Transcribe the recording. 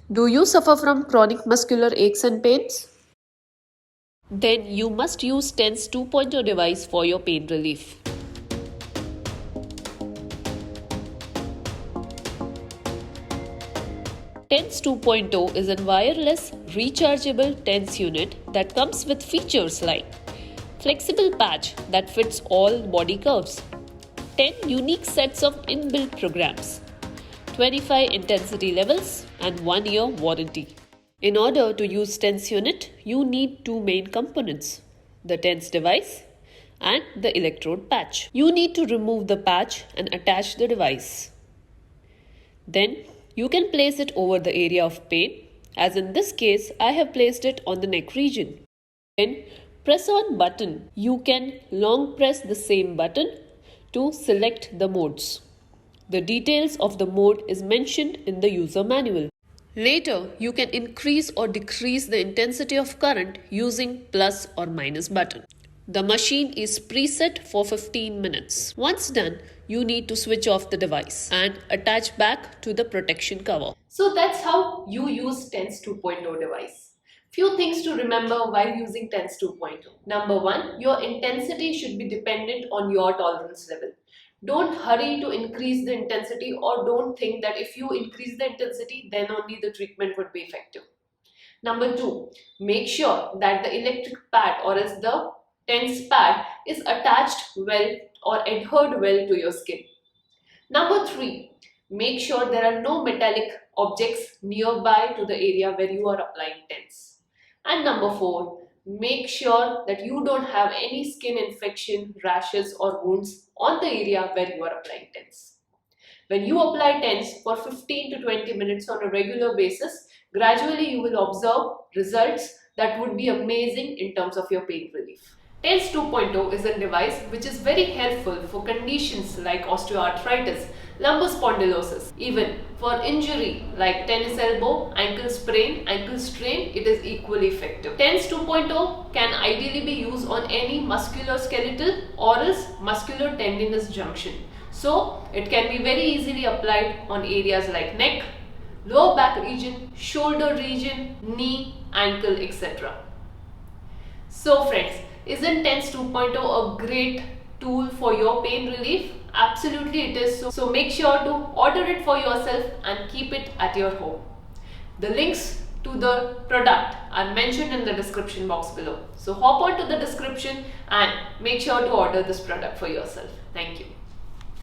Do you suffer from chronic muscular aches and pains? Then you must use TENS 2.0 device for your pain relief. TENS 2.0 is a wireless rechargeable TENS unit that comes with features like flexible patch that fits all body curves, 10 unique sets of inbuilt programs, 25 intensity levels, and 1-year warranty. In order to use TENS unit, you need two main components, the TENS device and the electrode patch. You need to remove the patch and attach the device. Then you can place it over the area of pain, as in this case I have placed it on the neck region. Then press on button. You can long press the same button to select the modes. The details of the mode is mentioned in the user manual. Later, you can increase or decrease the intensity of current using plus or minus button. The machine is preset for 15 minutes. Once done, you need to switch off the device and attach back to the protection cover. So that's how you use TENS 2.0 device. Few things to remember while using TENS 2.0. Number one, your intensity should be dependent on your tolerance level. Don't hurry to increase the intensity, or don't think that if you increase the intensity, then only the treatment would be effective. Number two, make sure that the electric pad or as the TENS pad is attached well or adhered well to your skin. Number three, make sure there are no metallic objects nearby to the area where you are applying TENS. And number four, make sure that you don't have any skin infection, rashes or wounds on the area where you are applying TENS. When you apply TENS for 15 to 20 minutes on a regular basis, gradually you will observe results that would be amazing in terms of your pain relief. TENS 2.0 is a device which is very helpful for conditions like osteoarthritis, lumbar spondylosis, even for injury like tennis elbow, ankle sprain, ankle strain, it is equally effective. TENS 2.0 can ideally be used on any musculoskeletal or else muscular tendinous junction. So it can be very easily applied on areas like neck, lower back region, shoulder region, knee, ankle, etc. So friends, isn't TENS 2.0 a great tool for your pain relief? Absolutely it is. So make sure to order it for yourself and keep it at your home. The links to the product are mentioned in the description box below. So hop on to the description and make sure to order this product for yourself. Thank you.